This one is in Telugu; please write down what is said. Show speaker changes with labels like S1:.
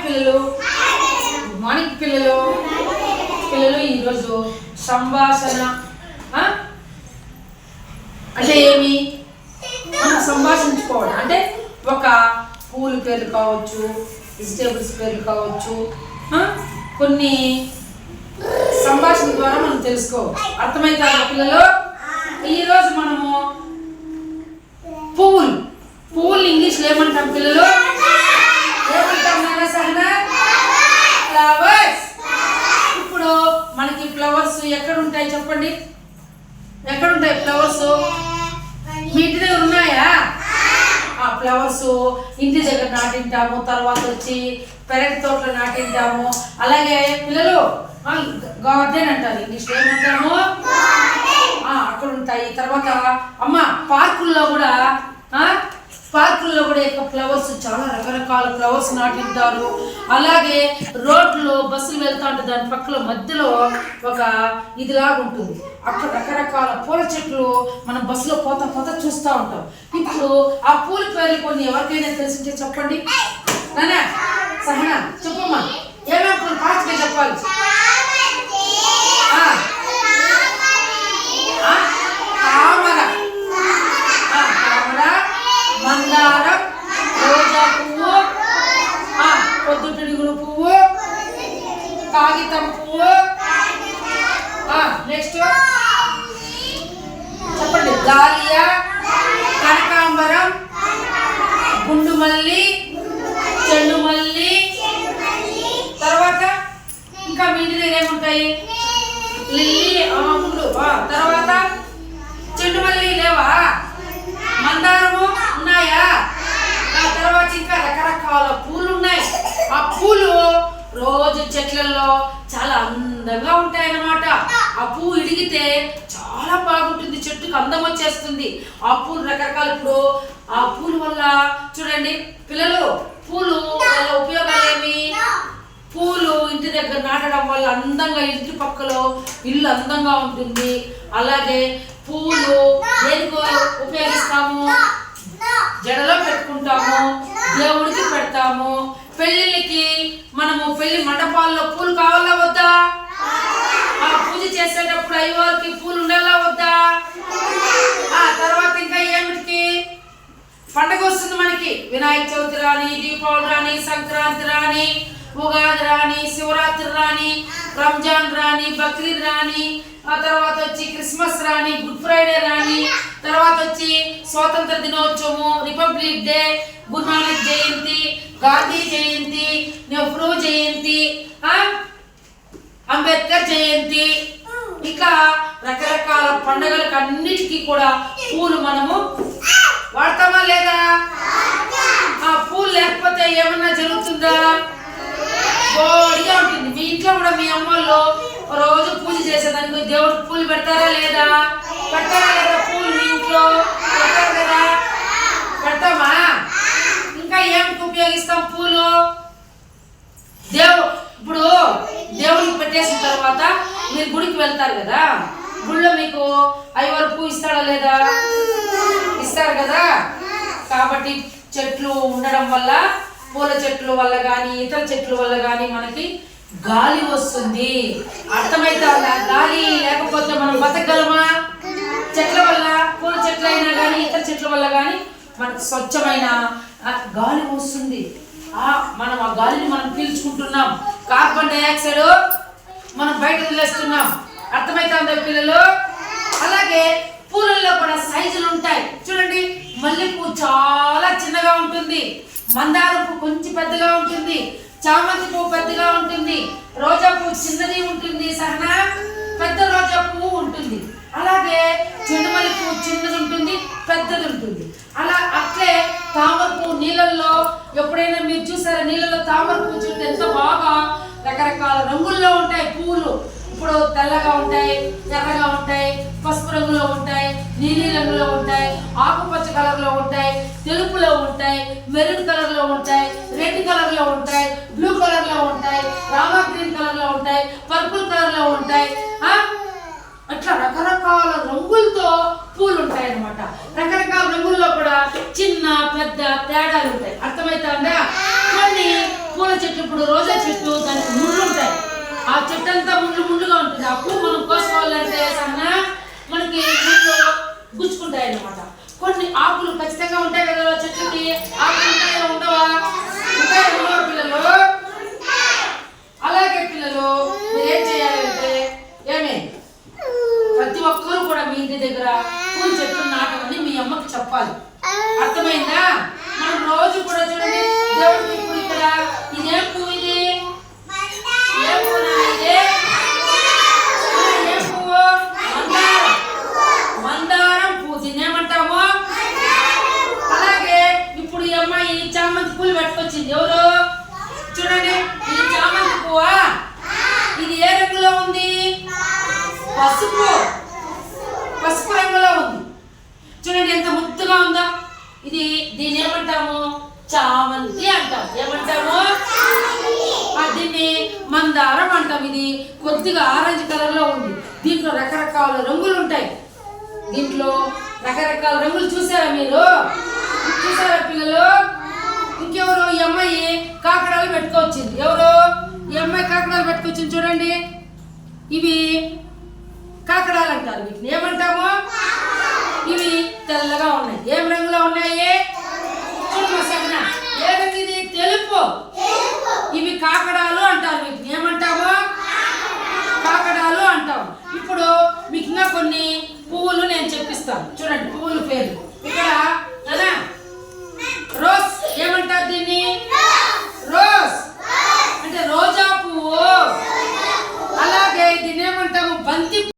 S1: పిల్లలు, గుడ్ మార్నింగ్ పిల్లలు. పిల్లలు ఈరోజు సంభాషణ అంటే ఏమి, మనం సంభాషించుకోవడం అంటే ఒక పూల పేర్లు కావచ్చు, వెజిటేబుల్స్ పేర్లు కావచ్చు, కొన్ని సంభాషణ ద్వారా మనం తెలుసుకోవచ్చు. అర్థమైతే పిల్లలు? ఈరోజు మనము పువ్వులు ఇంగ్లీష్లో ఏమంటాం పిల్లలు? ఏమంటాం నాన్న సహనా? ఫ్లవర్స్. ఇప్పుడు మనకి ఫ్లవర్స్ ఎక్కడ ఉంటాయి చెప్పండి? ఎక్కడ ఉంటాయి ఫ్లవర్స్? మీ ఇంటి దగ్గర ఉన్నాయా? ఆ ఫ్లవర్స్ ఇంటి దగ్గర నాటింటాము, తర్వాత వచ్చి పెరటి తోటలో నాటింటాము. అలాగే పిల్లలు గార్డెన్ అంటారు, ఇంగ్లీష్లో ఏమంటాము? అక్కడ ఉంటాయి. తర్వాత అమ్మ పార్కుల్లో కూడా ఎక్కువ ఫ్లవర్స్, చాలా రకరకాల ఫ్లవర్స్ నాటింటారు. అలాగే రోడ్లో బస్సులు వెళ్తా ఉంటే దాని పక్కల మధ్యలో ఒక ఇదిలాగా ఉంటుంది, అక్కడ రకరకాల పూల చెట్లు మనం బస్సులో పోతా చూస్తూ ఉంటాం. ఇప్పుడు ఆ పూల పేర్లు కొన్ని ఎవరికైనా తెలిసింటే చెప్పండి. నానా సహనా చెప్పమ్మా, ఏమేమి పూలు ఫాస్ట్గా చెప్పాలి. మందారం, రోజా పువ్వు, పొద్దుటిడుగులు పువ్వు, కాగితం పువ్వు, నెక్స్ట్ చెప్పండి. దాలియా, కనకాంబరం, గుండు మల్లి, చెండు మల్లి, తర్వాత ఇంకా మీ ఇంటి దగ్గర ఏముంటాయి? లిల్లీ, ముందు. తర్వాత చెండు మల్లి లేవా? మందారము ఉన్నాయా? తర్వాత ఇంకా రకరకాల పూలు ఉన్నాయి. ఆ పూలు రోజు చెట్లలో చాలా అందంగా ఉంటాయి అన్నమాట. ఆ పువ్వు ఇడిగితే చాలా బాగుంటుంది, చెట్టుకు అందం వచ్చేస్తుంది. ఆ పూలు రకరకాల. ఇప్పుడు ఆ పూల వల్ల చూడండి పిల్లలు, పూలు వల్ల ఉపయోగాలు ఏమి? పూలు ఇంటి దగ్గర నాటడం వల్ల అందంగా ఇంటి పక్కలో ఇల్లు అందంగా ఉంటుంది. అలాగే పూలు దేనికి ఉపయోగిస్తాము? జడలో పెట్టుకుంటాము, దేవుడికి పెడతాము. పెళ్ళిళ్ళకి మనము పెళ్లి మండపాల్లో పూలు కావాలా వద్దా? ఆ పూజ చేసేటప్పుడు అయ్యవారికి పూలు ఉండాలా వద్దా? తర్వాత ఇంకా ఏమిటికి పండగ వస్తుంది మనకి? వినాయక చవితి రాని, దీపావళి రాని, సంక్రాంతి రాని, ఉగాది రాని, శివరాత్రి రాని, రంజాన్ రాని, బక్రీద్ రాని, ఆ తర్వాత వచ్చి క్రిస్మస్ రాని, గుడ్ ఫ్రైడే రాని, తర్వాత వచ్చి స్వాతంత్ర దినోత్సవము, రిపబ్లిక్ డే, గురునానక్ జయంతి, గాంధీ జయంతి, నెహ్రూ జయంతి, అంబేద్కర్ జయంతి, ఇట్లా రకరకాల పండుగలకు అన్నిటికీ కూడా పూలు మనము వాడతామా లేదా? ఆ పూలు లేకపోతే ఏమన్నా జరుగుతుందా? బోడిగా ఉంటుంది. మీ ఇంట్లో కూడా మీ అమ్మల్లో రోజు పూజ చేసేదానికి దేవుడికి పూలు పెడతారా లేదా? పెడతారా లేదా? పూలు మీ ఇంట్లో పెడతారు కదా? పెడతామా? ఇంకా ఏమిటి ఉపయోగిస్తాం పూలు? ఇప్పుడు దేవుడికి పెట్టేసిన తర్వాత మీరు గుడికి వెళ్తారు కదా, గుడిలో మీకు అయ్యవారు పువ్వు ఇస్తాడా లేదా? ఇస్తారు కదా. కాబట్టి చెట్లు ఉండడం వల్ల, పూల చెట్ల వల్ల కానీ ఇతర చెట్ల వల్ల కానీ మనకి గాలి వస్తుంది. అర్థమైతే గాలి లేకపోతే మనం బతకగలమా? చెట్ల వల్ల, పూల చెట్లు అయినా కానీ ఇతర చెట్ల వల్ల కానీ మనకు స్వచ్ఛమైన గాలి వస్తుంది. మనం ఆ గాలిని మనం పీల్చుకుంటున్నాం. కార్బన్ డైఆక్సైడ్ మనం బయట వదిలేస్తున్నాం. అర్థమైతే పిల్లలు? అలాగే పూలల్లో కూడా సైజులు ఉంటాయి. చూడండి, మల్లె పువ్వు చాలా చిన్నగా ఉంటుంది, మందారం పువ్వు కొంచెం పెద్దగా ఉంటుంది, చామంతి పువ్వు పెద్దగా ఉంటుంది, రోజా పువ్వు చిన్నది ఉంటుంది, సహనా పెద్ద రోజా పువ్వు ఉంటుంది. అలాగే చెండుమల్లి పువ్వు చిన్నది ఉంటుంది, పెద్దది ఉంటుంది. అట్లే తామర పువ్వు నీళ్ళల్లో ఎప్పుడైనా మీరు చూసారా? నీళ్ళలో తామర పువ్వు చూస్తే ఎంత బాగా రకరకాల రంగుల్లో ఉంటాయి పువ్వులు. ఇప్పుడు తెల్లగా ఉంటాయి, ఎర్రగా ఉంటాయి, పసుపు రంగులో ఉంటాయి, నీలి రంగులో ఉంటాయి, ఆకుపచ్చ కలర్లో ఉంటాయి, తెలుపులో ఉంటాయి, మెరూన్ కలర్లో ఉంటాయి, రెడ్ కలర్లో ఉంటాయి, బ్లూ కలర్లో ఉంటాయి, రామా గ్రీన్ కలర్లో ఉంటాయి, పర్పుల్ కలర్లో ఉంటాయి. అట్లా రకరకాల రంగులతో పూలు ఉంటాయి అన్నమాట. రకరకాల రంగుల్లో కూడా చిన్న పెద్ద తేడాలు ఉంటాయి. అర్థమైతుందా? కొన్ని పూల చెట్లు ఇప్పుడు రోజా చెట్టు దానికి ముళ్ళు ఉంటాయి, ఆ చెట్టు అంతా ముళ్ళుగా ఉంటుంది. ఆ పువ్వు మనం కోసుకోవాలంటే సన్నా మనకి ముళ్ళు గుచ్చుకుంటాయి అన్నమాట. కొన్ని ఆకులు ఖచ్చితంగా ఉంటాయి కదా చెట్టుకి, ఆకులు ఉంటాయా ఉండవా? ఉంటాయా ఉండవా పిల్లలు? అలాగే పిల్లలు మీరు ఏం చేయాలంటే ప్రతి ఒక్కరూ కూడా మీ ఇంటి దగ్గర పూల చెట్లు నాటమని మీ అమ్మకి చెప్పాలి. అర్థమైందా? మనం రోజు కూడా చూడండి దేవుడికి ఇప్పుడు ఇక్కడ ఇదేం పువ్వు, ఇది ఏ పువ్వు? ఇదే ఏ పువ్వు? మందారం పువ్వు. దీన్ని ఏమంటాము? అలాగే ఇప్పుడు ఈ అమ్మాయి చామంతి పూలు పెట్టుకొచ్చింది. ఎవరు? చూడండి, ఇది చామంతి పువ్వా? ఇది ఏ రంగులో ఉంది? పసుపు రంగులో ఉంది. చూడండి ఎంత ముద్దుగా ఉందో. దీన్ని ఏమంటాము? చామంతి అంటాం. ఏమంటాము? దీన్ని మందారం అంటాం. ఇది కొద్దిగా ఆరెంజ్ కలర్ లో ఉంది. దీంట్లో రకరకాల రంగులు ఉంటాయి. దీంట్లో రకరకాల రంగులు చూసారా మీరు? చూసారా పిల్లలు? ఇంకెవరు? ఈ అమ్మాయి కాకడాలు పెట్టుకొచ్చింది. ఎవరు? ఈ అమ్మాయి కాకడాలు పెట్టుకొచ్చింది. చూడండి, ఇవి కాకడాలు అంటారు. వీటిని ఏమంటాము? ఇవి తెల్లగా ఉన్నాయి. ఏం రంగులో ఉన్నాయి? చూడమసగ్న ఏ రంగు? ఇది తెలుపు. ఇవి కాకడాలు అంటారు. వీటిని ఏమంటాము? కాకడాలు అంటాం. ఇప్పుడు మీకు ఇంకా కొన్ని పువ్వులు